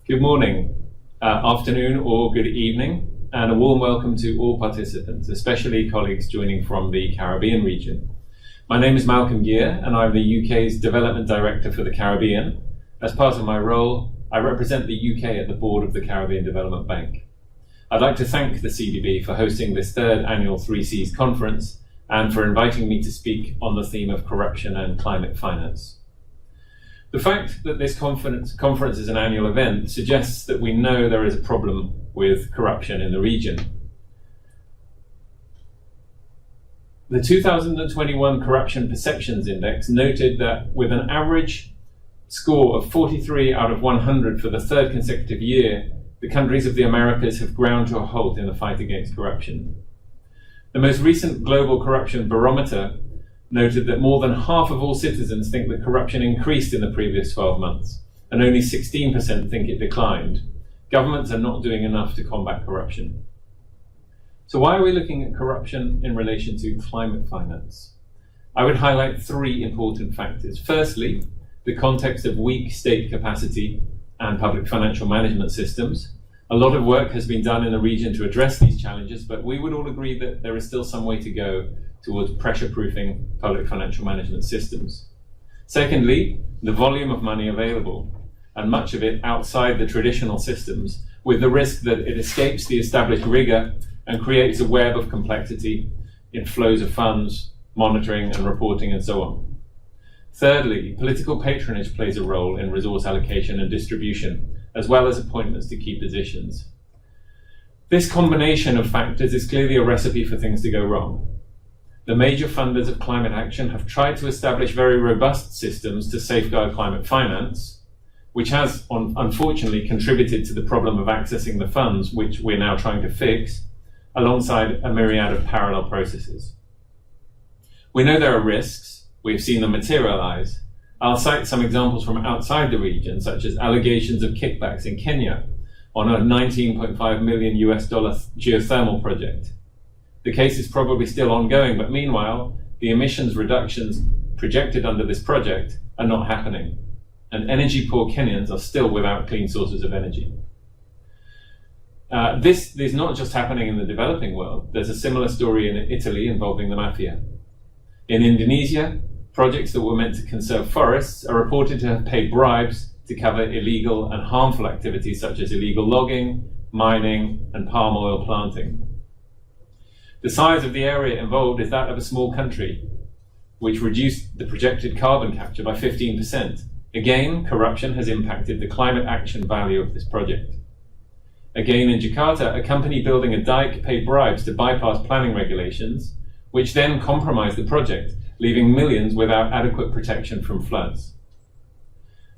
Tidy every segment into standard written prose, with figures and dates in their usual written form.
Good morning, afternoon or good evening, and a warm welcome to all participants, especially colleagues joining from the Caribbean region. My name is Geere, and I'm the UK's Development Director for the Caribbean. As part of my role, I represent the UK at the board of the Caribbean Development Bank. I'd like to thank the CDB for hosting this third annual 3Cs conference and for inviting me to speak on the theme of corruption and climate finance. The fact that this conference is an annual event suggests that we know there is a problem with corruption in the region. The 2021 Corruption Perceptions Index noted that with an average score of 43 out of 100 for the third consecutive year, the countries of the Americas have ground to a halt in the fight against corruption. The most recent Global Corruption Barometer noted that more than half of all citizens think that corruption increased in the previous 12 months, and only 16% think it declined. Governments are not doing enough to combat corruption. So why are we looking at corruption in relation to climate finance? I would highlight three important factors. Firstly, the context of weak state capacity and public financial management systems. A lot of work has been done in the region to address these challenges, but we would all agree that there is still some way to go towards pressure-proofing public financial management systems. Secondly, the volume of money available, and much of it outside the traditional systems, with the risk that it escapes the established rigor and creates a web of complexity in flows of funds, monitoring and reporting, and so on. Thirdly, political patronage plays a role in resource allocation and distribution, as well as appointments to key positions. This combination of factors is clearly a recipe for things to go wrong. The major funders of climate action have tried to establish very robust systems to safeguard climate finance, which has unfortunately contributed to the problem of accessing the funds, which we're now trying to fix, alongside a myriad of parallel processes. We know there are risks. We've seen them materialize. I'll cite some examples from outside the region, such as allegations of kickbacks in Kenya on a $19.5 million geothermal project. The case is probably still ongoing, but meanwhile, the emissions reductions projected under this project are not happening, and energy-poor Kenyans are still without clean sources of energy. This is not just happening in the developing world. There's a similar story in Italy involving the mafia. In Indonesia, projects that were meant to conserve forests are reported to have paid bribes to cover illegal and harmful activities such as illegal logging, mining, and palm oil planting. The size of the area involved is that of a small country, which reduced the projected carbon capture by 15%. Again, corruption has impacted the climate action value of this project. Again, in Jakarta, a company building a dike paid bribes to bypass planning regulations, which then compromised the project, leaving millions without adequate protection from floods.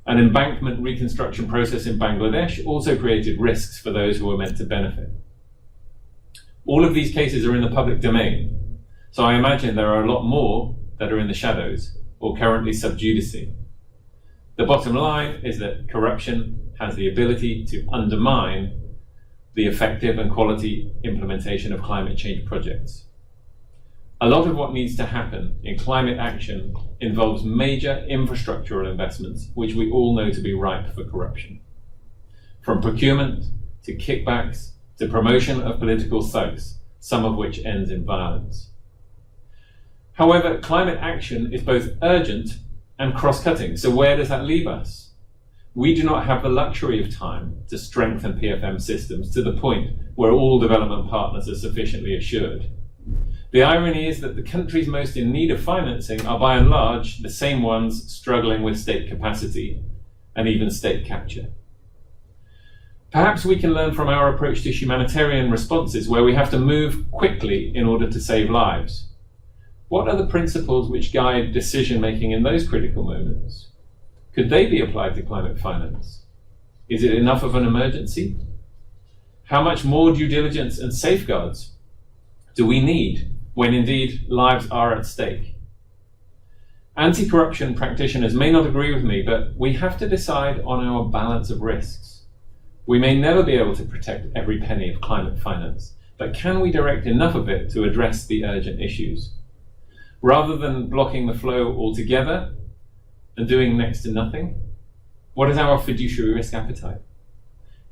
An embankment reconstruction process in Bangladesh also created risks for those who were meant to benefit. All of these cases are in the public domain, so I imagine there are a lot more that are in the shadows or currently sub judice. The bottom line is that corruption has the ability to undermine the effective and quality implementation of climate change projects. A lot of what needs to happen in climate action involves major infrastructural investments, which we all know to be ripe for corruption. From procurement to kickbacks to promotion of political thugs, some of which ends in violence. However, climate action is both urgent and cross-cutting, so where does that leave us? We do not have the luxury of time to strengthen PFM systems to the point where all development partners are sufficiently assured. The irony is that the countries most in need of financing are by and large the same ones struggling with state capacity and even state capture. Perhaps we can learn from our approach to humanitarian responses where we have to move quickly in order to save lives. What are the principles which guide decision-making in those critical moments? Could they be applied to climate finance? Is it enough of an emergency? How much more due diligence and safeguards do we need when indeed lives are at stake? Anti-corruption practitioners may not agree with me, but we have to decide on our balance of risks. We may never be able to protect every penny of climate finance, but can we direct enough of it to address the urgent issues? Rather than blocking the flow altogether and doing next to nothing, what is our fiduciary risk appetite?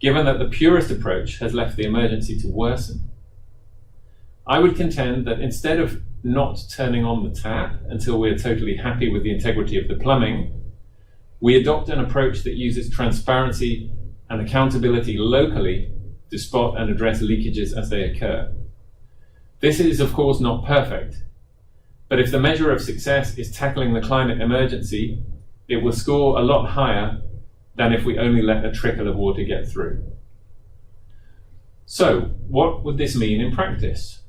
given that the purest approach has left the emergency to worsen. I would contend that instead of not turning on the tap until we're totally happy with the integrity of the plumbing, we adopt an approach that uses transparency and accountability locally to spot and address leakages as they occur. This is, of course, not perfect, but if the measure of success is tackling the climate emergency, it will score a lot higher than if we only let a trickle of water get through. So, what would this mean in practice?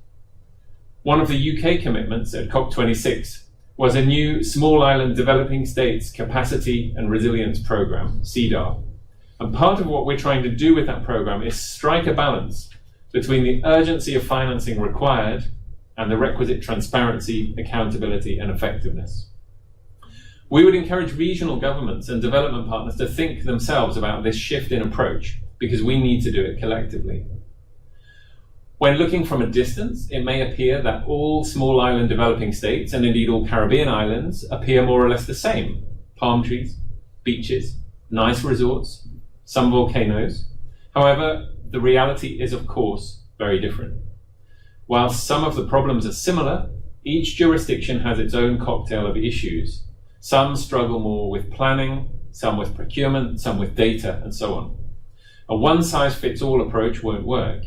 One of the UK commitments at COP26 was a new Small Island Developing States Capacity and Resilience Programme, CEDAR. And part of what we're trying to do with that programme is strike a balance between the urgency of financing required and the requisite transparency, accountability, and effectiveness. We would encourage regional governments and development partners to think themselves about this shift in approach, because we need to do it collectively. When looking from a distance, it may appear that all small island developing states, and indeed all Caribbean islands, appear more or less the same. Palm trees, beaches, nice resorts, some volcanoes. However, the reality is, of course, very different. While some of the problems are similar, each jurisdiction has its own cocktail of issues. Some struggle more with planning, some with procurement, some with data, and so on. A one-size-fits-all approach won't work.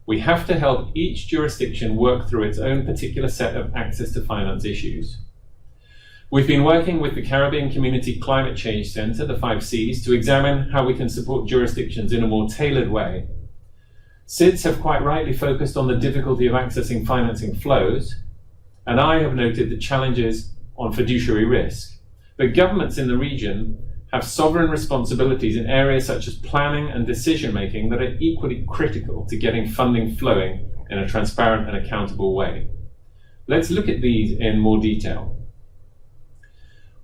We have to help each jurisdiction work through its own particular set of access to finance issues. We've been working with the Caribbean Community Climate Change Centre, the 5 Cs, to examine how we can support jurisdictions in a more tailored way. SIDS have quite rightly focused on the difficulty of accessing financing flows, and I have noted the challenges on fiduciary risk. But governments in the region have sovereign responsibilities in areas such as planning and decision-making that are equally critical to getting funding flowing in a transparent and accountable way. Let's look at these in more detail.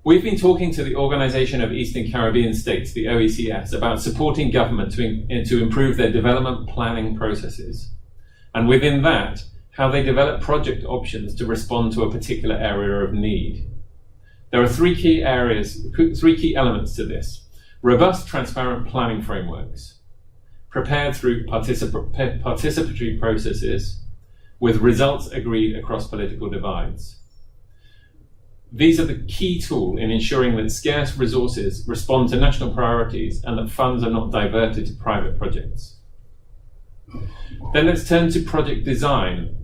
We've been talking to the Organization of Eastern Caribbean States, the OECS, about supporting government to improve their development planning processes. And within that, how they develop project options to respond to a particular area of need. There are three key elements to this. Robust, transparent planning frameworks, prepared through participatory processes, with results agreed across political divides. These are the key tool in ensuring that scarce resources respond to national priorities and that funds are not diverted to private projects. Then let's turn to project design.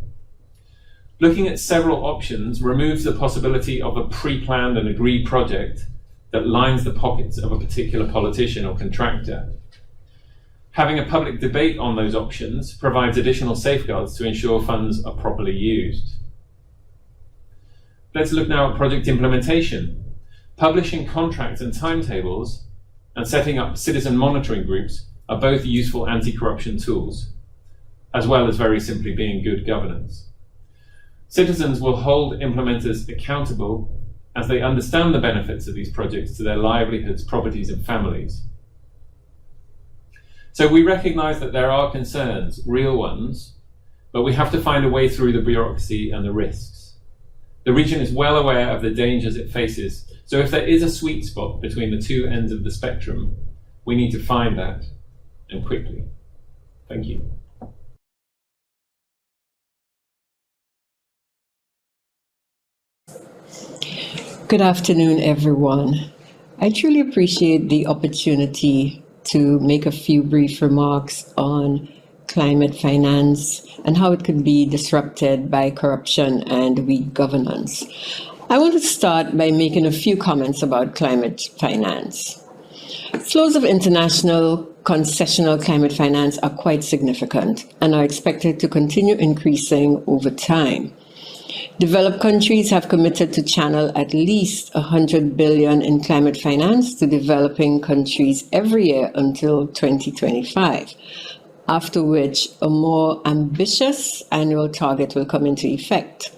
Looking at several options removes the possibility of a pre-planned and agreed project that lines the pockets of a particular politician or contractor. Having a public debate on those options provides additional safeguards to ensure funds are properly used. Let's look now at project implementation. Publishing contracts and timetables and setting up citizen monitoring groups are both useful anti-corruption tools, as well as very simply being good governance. Citizens will hold implementers accountable as they understand the benefits of these projects to their livelihoods, properties, and families. So we recognize that there are concerns, real ones, but we have to find a way through the bureaucracy and the risks. The region is well aware of the dangers it faces, so if there is a sweet spot between the two ends of the spectrum, we need to find that, and quickly. Thank you. Good afternoon, everyone. I truly appreciate the opportunity to make a few brief remarks on climate finance and how it could be disrupted by corruption and weak governance. I want to start by making a few comments about climate finance. Flows of international concessional climate finance are quite significant and are expected to continue increasing over time. Developed countries have committed to channel at least $100 billion in climate finance to developing countries every year until 2025, after which a more ambitious annual target will come into effect.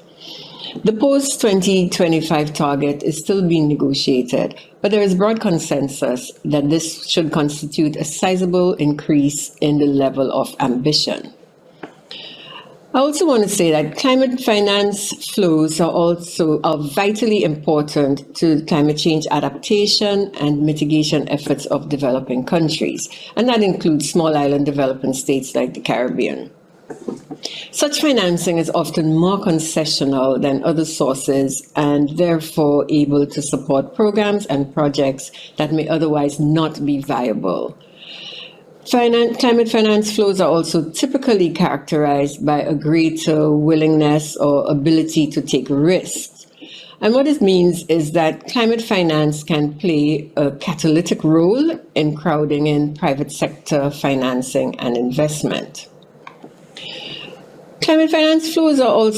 The post-2025 target is still being negotiated, but there is broad consensus that this should constitute a sizable increase in the level of ambition. I also want to say that climate finance flows are vitally important to climate change adaptation and mitigation efforts of developing countries, and that includes small island developing states like the Caribbean. Such financing is often more concessional than other sources and therefore able to support programs and projects that may otherwise not be viable. Climate finance flows are also typically characterized by a greater willingness or ability to take risks. And what it means is that climate finance can play a catalytic role in crowding in private sector financing and investment. Climate finance flows are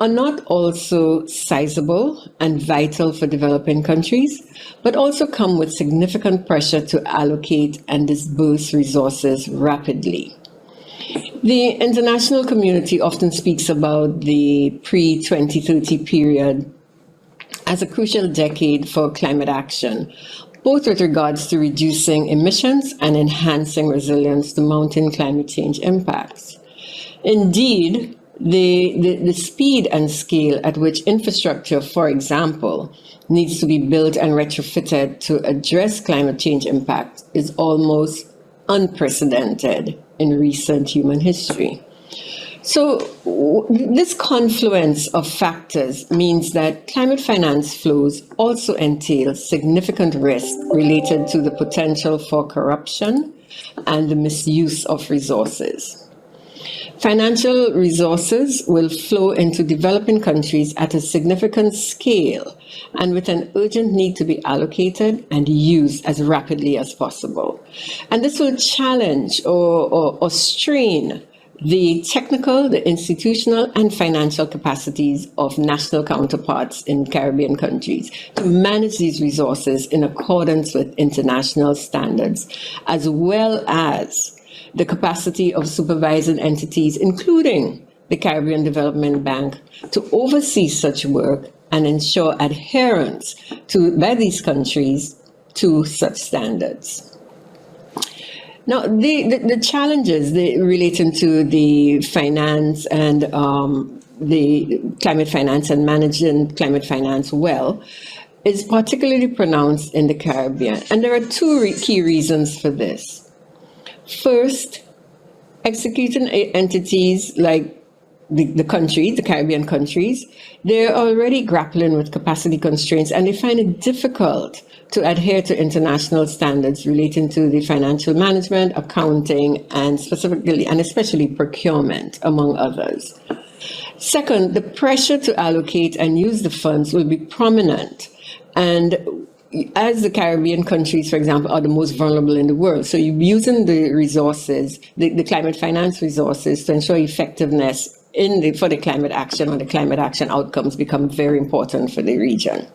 not also sizable and vital for developing countries, but also come with significant pressure to allocate and disburse resources rapidly. The international community often speaks about the pre-2030 period as a crucial decade for climate action, both with regards to reducing emissions and enhancing resilience to mounting climate change impacts. Indeed, the speed and scale at which infrastructure, for example, needs to be built and retrofitted to address climate change impact is almost unprecedented in recent human history. So this confluence of factors means that climate finance flows also entail significant risk related to the potential for corruption and the misuse of resources. Financial resources will flow into developing countries at a significant scale and with an urgent need to be allocated and used as rapidly as possible. And this will challenge or strain the technical, the institutional, and financial capacities of national counterparts in Caribbean countries to manage these resources in accordance with international standards, as well as the capacity of supervising entities, including the Caribbean Development Bank, to oversee such work and ensure adherence by these countries to such standards. Now, the challenges relating to the finance and the climate finance and managing climate finance well is particularly pronounced in the Caribbean. And there are two key reasons for this. First, executing entities like the Caribbean countries, they're already grappling with capacity constraints and they find it difficult to adhere to international standards relating to the financial management, accounting, and especially procurement, among others. Second, the pressure to allocate and use the funds will be prominent. And as the Caribbean countries, for example, are the most vulnerable in the world, so you're using the resources, the climate finance resources, to ensure effectiveness for the climate action, or the climate action outcomes become very important for the region.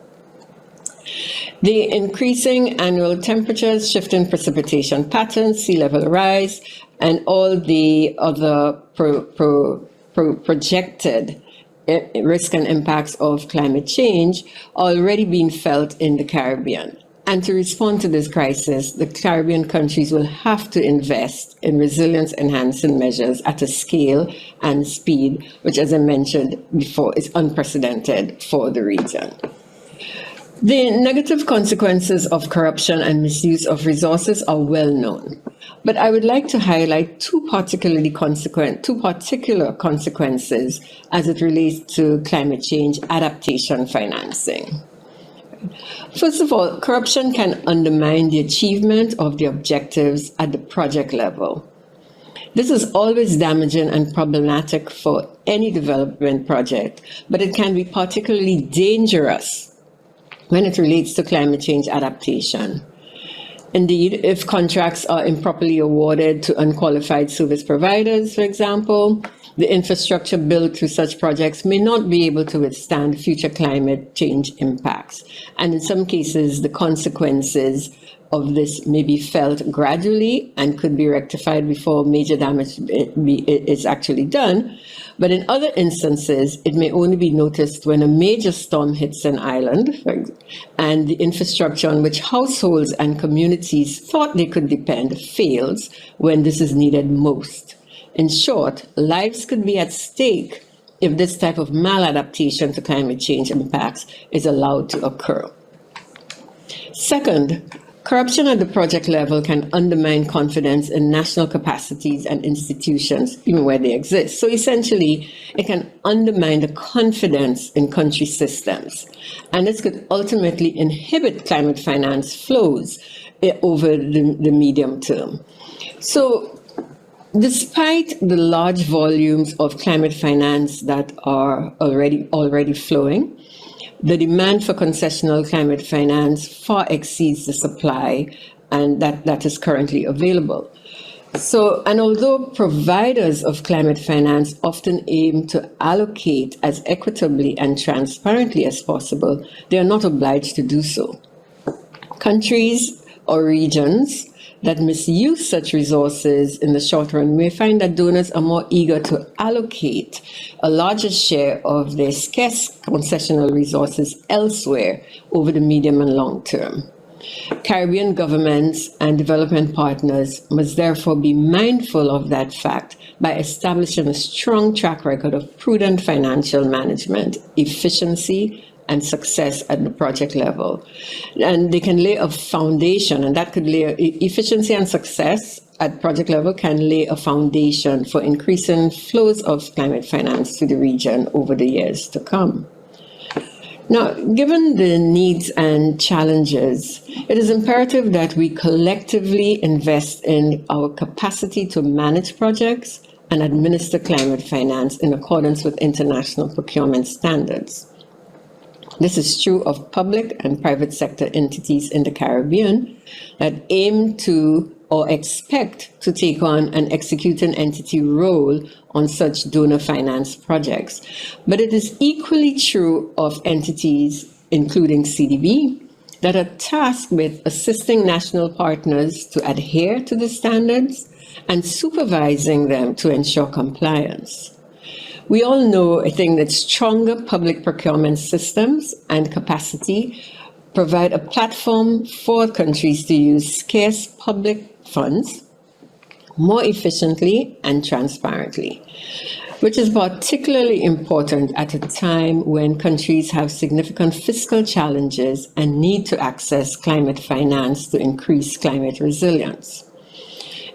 The increasing annual temperatures, shifting precipitation patterns, sea level rise, and all the other projected risk and impacts of climate change already being felt in the Caribbean. And to respond to this crisis, the Caribbean countries will have to invest in resilience-enhancing measures at a scale and speed, which, as I mentioned before, is unprecedented for the region. The negative consequences of corruption and misuse of resources are well known, but I would like to highlight two particular consequences as it relates to climate change adaptation financing. First of all, corruption can undermine the achievement of the objectives at the project level. This is always damaging and problematic for any development project, but it can be particularly dangerous when it relates to climate change adaptation. Indeed, if contracts are improperly awarded to unqualified service providers, for example, the infrastructure built through such projects may not be able to withstand future climate change impacts. And in some cases, the consequences of this may be felt gradually and could be rectified before major damage is actually done. But in other instances, it may only be noticed when a major storm hits an island, and the infrastructure on which households and communities thought they could depend fails when this is needed most. In short, lives could be at stake if this type of maladaptation to climate change impacts is allowed to occur. Second, corruption at the project level can undermine confidence in national capacities and institutions, even where they exist. So essentially, it can undermine the confidence in country systems. And this could ultimately inhibit climate finance flows over the medium term. So despite the large volumes of climate finance that are already flowing, the demand for concessional climate finance far exceeds the supply and that is currently available. So, and although providers of climate finance often aim to allocate as equitably and transparently as possible, they are not obliged to do so. Countries or regions that misuse such resources in the short run may find that donors are more eager to allocate a larger share of their scarce concessional resources elsewhere over the medium and long term. Caribbean governments and development partners must therefore be mindful of that fact by establishing a strong track record of prudent financial management, efficiency, and success at the project level. And they can lay a foundation, and that could lay efficiency and success at project level can lay a foundation for increasing flows of climate finance to the region over the years to come. Now, given the needs and challenges, it is imperative that we collectively invest in our capacity to manage projects and administer climate finance in accordance with international procurement standards. This is true of public and private sector entities in the Caribbean that aim to or expect to take on an executing entity role on such donor finance projects. But it is equally true of entities, including CDB, that are tasked with assisting national partners to adhere to the standards and supervising them to ensure compliance. We all know, I think, that stronger public procurement systems and capacity provide a platform for countries to use scarce public funds more efficiently and transparently, which is particularly important at a time when countries have significant fiscal challenges and need to access climate finance to increase climate resilience.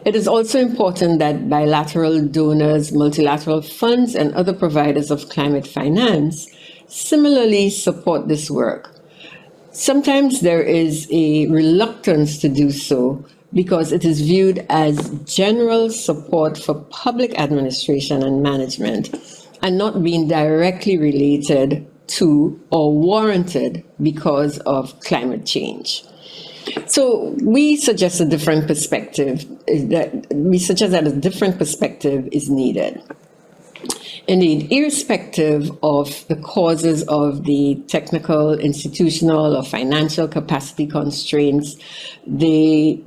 It is also important that bilateral donors, multilateral funds, and other providers of climate finance similarly support this work. Sometimes there is a reluctance to do so because it is viewed as general support for public administration and management and not being directly related to or warranted because of climate change. So we suggest a different perspective, that a different perspective is needed. Indeed, irrespective of the causes of the technical, institutional, or financial capacity constraints, the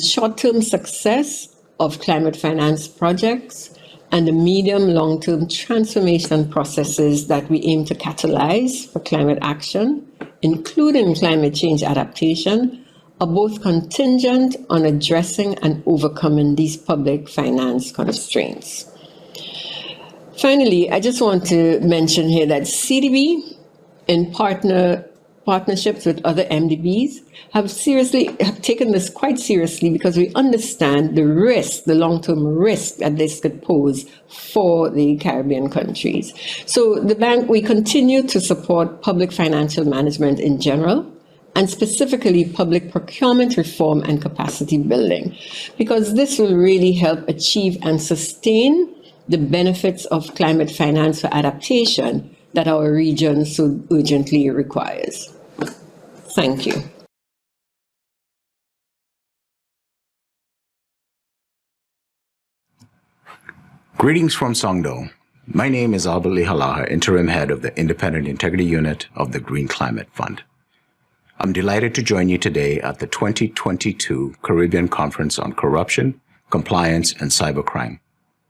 short-term success of climate finance projects and the medium long-term transformation processes that we aim to catalyze for climate action, including climate change adaptation, are both contingent on addressing and overcoming these public finance constraints. Finally, I just want to mention here that CDB, in partnerships with other MDBs, have taken this quite seriously because we understand the risk, the long-term risk that this could pose for the Caribbean countries. So the bank, we continue to support public financial management in general, and specifically public procurement reform and capacity building, because this will really help achieve and sustain the benefits of climate finance for adaptation that our region so urgently requires. Thank you. Greetings from Songdo. My name is Lihalakha, Interim Head of the Independent Integrity Unit of the Green Climate Fund. I'm delighted to join you today at the 2022 Caribbean Conference on Corruption, Compliance, and Cybercrime,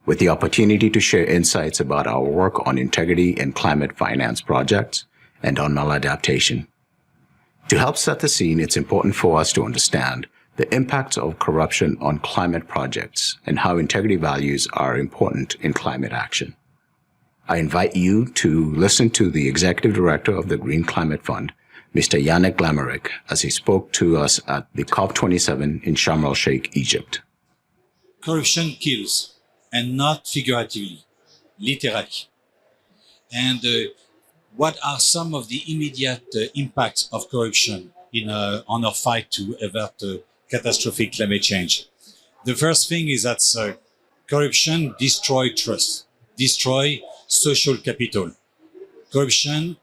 with the opportunity to share insights about our work on integrity in climate finance projects and on maladaptation. To help set the scene, it's important for us to understand the impacts of corruption on climate projects, and how integrity values are important in climate action. I invite you to listen to the Executive Director of the Green Climate Fund, Mr. Yannick Glamaric, as he spoke to us at the COP27 in Sharm el-Sheikh, Egypt. Corruption kills, and not figuratively, literally. And what are some of the immediate impacts of corruption on our fight to avert catastrophic climate change? The first thing is that corruption destroys trust, destroys social capital. Corruption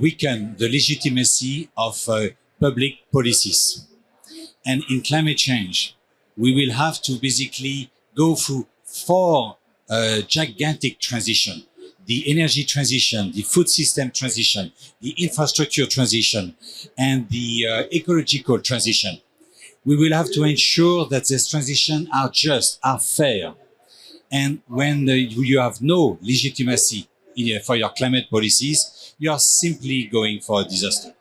weakens the legitimacy of public policies. And in climate change, we will have to basically go through four gigantic transitions: the energy transition, the food system transition, the infrastructure transition, and the ecological transition. We will have to ensure that these transitions are just, are fair. And when you have no legitimacy for your climate policies, you are simply going for a disaster.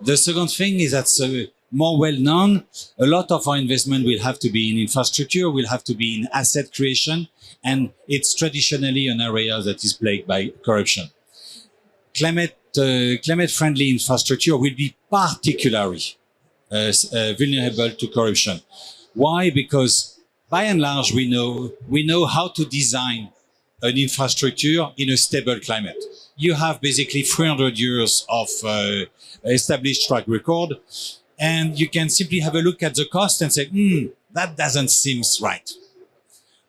The second thing is that more well known, a lot of our investment will have to be in infrastructure, will have to be in asset creation, and it's traditionally an area that is plagued by corruption. Climate-friendly infrastructure will be particularly vulnerable to corruption. Why? Because by and large, we know how to design an infrastructure in a stable climate. You have basically 300 years of established track record, and you can simply have a look at the cost and say, that doesn't seem right.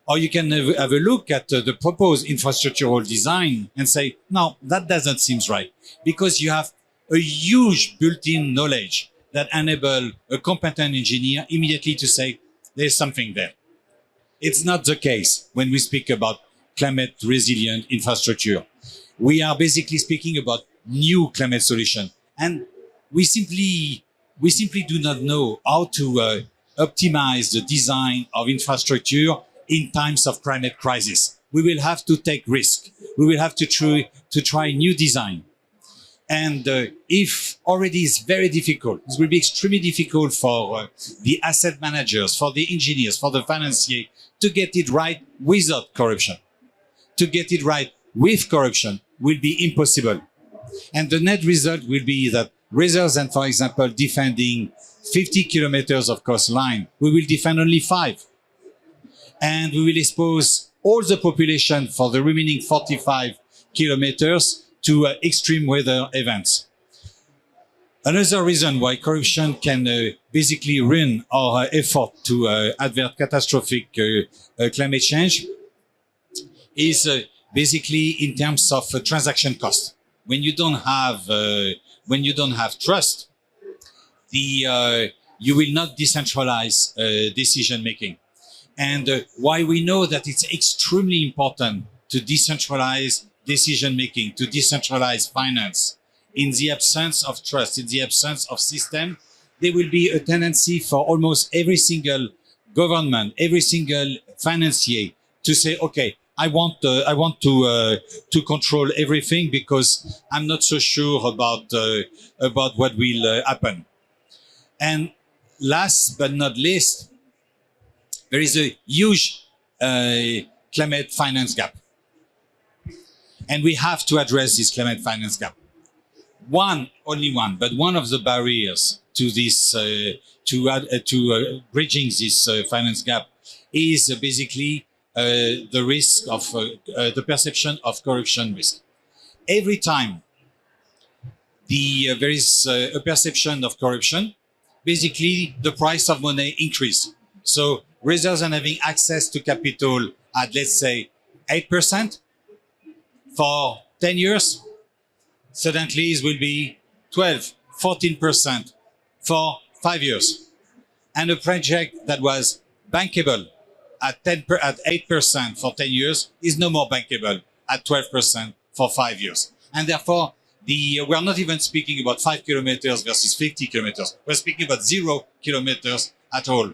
Or you can have a look at the proposed infrastructural design and say, no, that doesn't seem right. Because you have a huge built-in knowledge that enable a competent engineer immediately to say, there's something there. It's not the case when we speak about climate resilient infrastructure. We are basically speaking about new climate solution. And we simply do not know how to optimize the design of infrastructure in times of climate crisis. We will have to take risk. We will have to try new design. And if already it's very difficult, it will be extremely difficult for the asset managers, for the engineers, for the financiers to get it right without corruption. To get it right with corruption will be impossible. And the net result will be that rather than, for example, defending 50 kilometers of coastline, we will defend only 5. And we will expose all the population for the remaining 45 kilometers to extreme weather events. Another reason why corruption can basically ruin our effort to avert catastrophic climate change is basically in terms of transaction cost. When you don't have trust, you will not decentralize decision making. And why we know that it's extremely important to decentralize decision making, to decentralize finance. In the absence of trust, in the absence of system, there will be a tendency for almost every single government, every single financier to say, okay, I want to control everything because I'm not so sure about what will happen. And last but not least, there is a huge climate finance gap. And we have to address this climate finance gap. Only one of the barriers to this, bridging this finance gap is basically the risk of the perception of corruption risk. Every time there is a perception of corruption, basically the price of money increases. So rather than having access to capital at, let's say, 8%, for 10 years, suddenly it will be 12, 14% for 5 years. And a project that was bankable at 8% for 10 years is no more bankable at 12% for 5 years. And therefore, we are not even speaking about 5 kilometers versus 50 kilometers. We're speaking about 0 kilometers at all.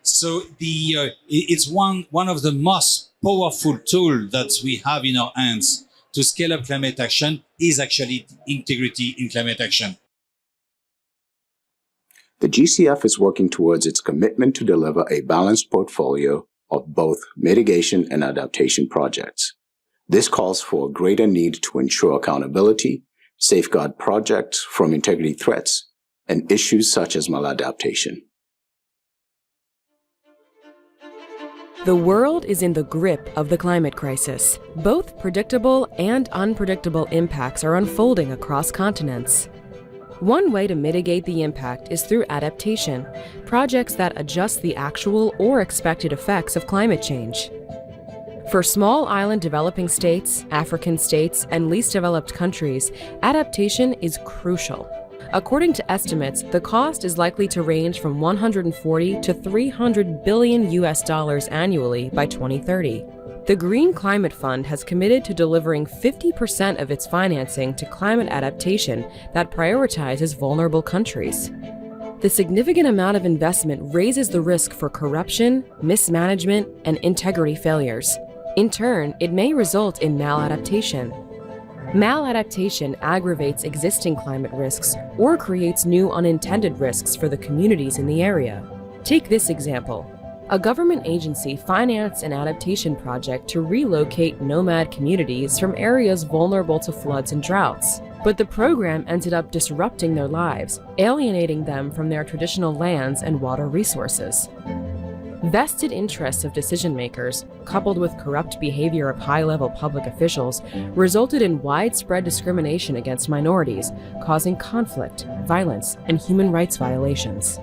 So it's one of the most powerful tools that we have in our hands to scale up climate action is actually integrity in climate action. The GCF is working towards its commitment to deliver a balanced portfolio of both mitigation and adaptation projects. This calls for a greater need to ensure accountability, safeguard projects from integrity threats, and issues such as maladaptation. The world is in the grip of the climate crisis. Both predictable and unpredictable impacts are unfolding across continents. One way to mitigate the impact is through adaptation, projects that adjust the actual or expected effects of climate change. For small island developing states, African states, and least developed countries, adaptation is crucial. According to estimates, the cost is likely to range from 140 to 300 billion US annually by 2030. The Green Climate Fund has committed to delivering 50% of its financing to climate adaptation that prioritizes vulnerable countries. The significant amount of investment raises the risk for corruption, mismanagement, and integrity failures. In turn, it may result in maladaptation. Maladaptation aggravates existing climate risks or creates new unintended risks for the communities in the area. Take this example. A government agency financed an adaptation project to relocate nomad communities from areas vulnerable to floods and droughts. But the program ended up disrupting their lives, alienating them from their traditional lands and water resources. Vested interests of decision-makers, coupled with corrupt behavior of high-level public officials, resulted in widespread discrimination against minorities, causing conflict, violence, and human rights violations.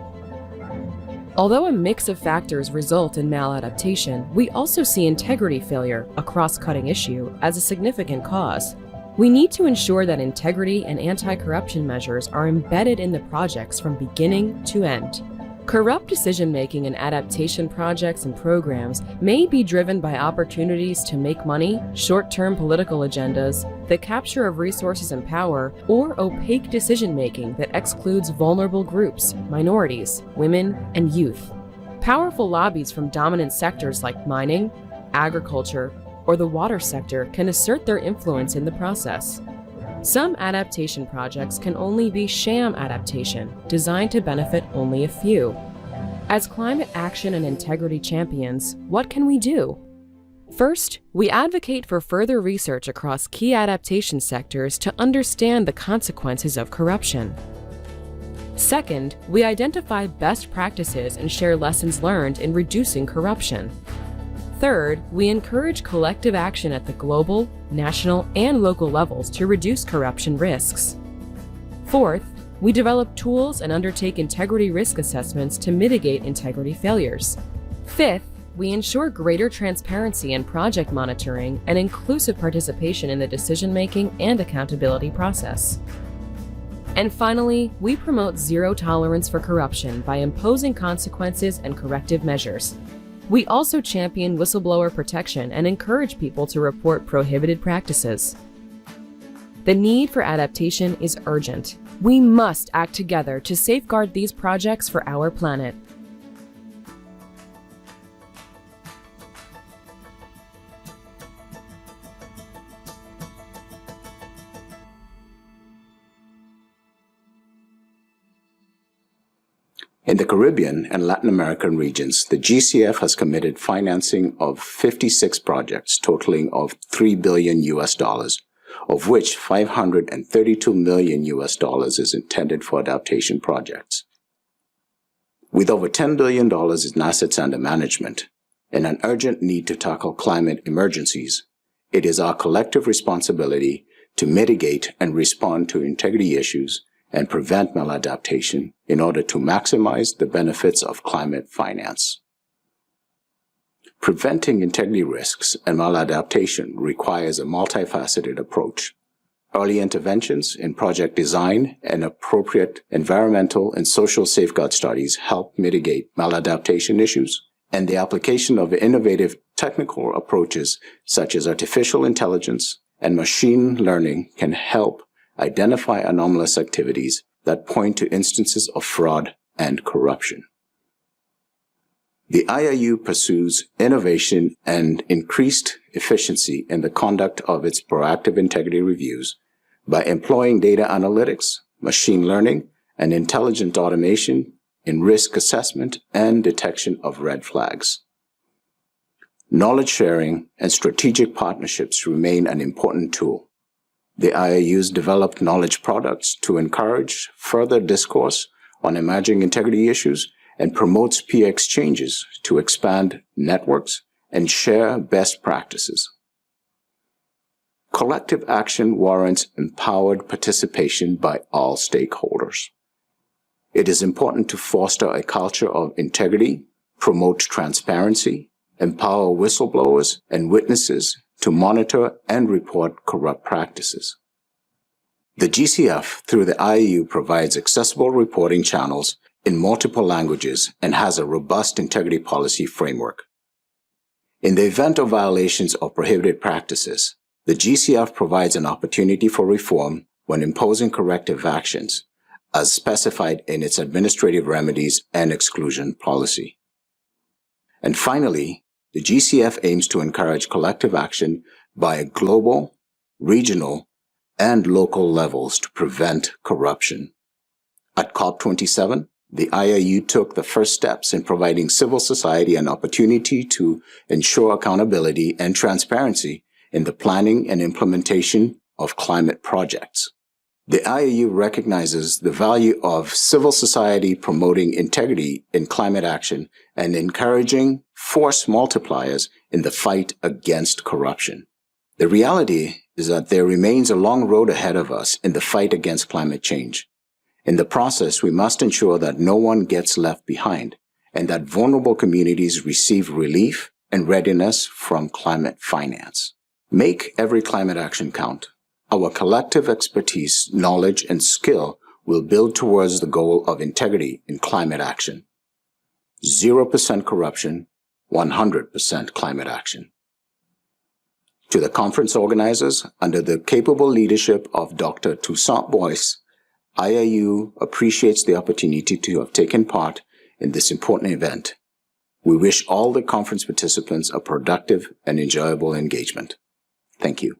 Although a mix of factors result in maladaptation, we also see integrity failure, a cross-cutting issue, as a significant cause. We need to ensure that integrity and anti-corruption measures are embedded in the projects from beginning to end. Corrupt decision-making in adaptation projects and programs may be driven by opportunities to make money, short-term political agendas, the capture of resources and power, or opaque decision-making that excludes vulnerable groups, minorities, women, and youth. Powerful lobbies from dominant sectors like mining, agriculture, or the water sector can assert their influence in the process. Some adaptation projects can only be sham adaptation, designed to benefit only a few. As climate action and integrity champions, what can we do? First, we advocate for further research across key adaptation sectors to understand the consequences of corruption. Second, we identify best practices and share lessons learned in reducing corruption. Third, we encourage collective action at the global, national, and local levels to reduce corruption risks. Fourth, we develop tools and undertake integrity risk assessments to mitigate integrity failures. Fifth, we ensure greater transparency in project monitoring and inclusive participation in the decision-making and accountability process. And finally, we promote zero tolerance for corruption by imposing consequences and corrective measures. We also champion whistleblower protection and encourage people to report prohibited practices. The need for adaptation is urgent. We must act together to safeguard these projects for our planet. In the Caribbean and Latin American regions, the GCF has committed financing of 56 projects totaling of $3 billion, of which $532 million is intended for adaptation projects. With over $10 billion in assets under management and an urgent need to tackle climate emergencies, it is our collective responsibility to mitigate and respond to integrity issues and prevent maladaptation in order to maximize the benefits of climate finance. Preventing integrity risks and maladaptation requires a multifaceted approach. Early interventions in project design and appropriate environmental and social safeguard studies help mitigate maladaptation issues, and the application of innovative technical approaches such as artificial intelligence and machine learning can help identify anomalous activities that point to instances of fraud and corruption. The IIU pursues innovation and increased efficiency in the conduct of its proactive integrity reviews by employing data analytics, machine learning, and intelligent automation in risk assessment and detection of red flags. Knowledge sharing and strategic partnerships remain an important tool. The IAUs developed knowledge products to encourage further discourse on emerging integrity issues and promotes peer exchanges to expand networks and share best practices. Collective action warrants empowered participation by all stakeholders. It is important to foster a culture of integrity, promote transparency, empower whistleblowers and witnesses to monitor and report corrupt practices. The GCF, through the IAU, provides accessible reporting channels in multiple languages and has a robust integrity policy framework. In the event of violations of prohibited practices, the GCF provides an opportunity for reform when imposing corrective actions, as specified in its administrative remedies and exclusion policy. And finally, the GCF aims to encourage collective action by global, regional, and local levels to prevent corruption. At COP27, the IAU took the first steps in providing civil society an opportunity to ensure accountability and transparency in the planning and implementation of climate projects. The IAU recognizes the value of civil society promoting integrity in climate action and encouraging force multipliers in the fight against corruption. The reality is that there remains a long road ahead of us in the fight against climate change. In the process, we must ensure that no one gets left behind and that vulnerable communities receive relief and readiness from climate finance. Make every climate action count. Our collective expertise, knowledge, and skill will build towards the goal of integrity in climate action. 0% corruption, 100% climate action. To the conference organizers, under the capable leadership of Dr. Toussaint Boyce, IAU appreciates the opportunity to have taken part in this important event. We wish all the conference participants a productive and enjoyable engagement. Thank you.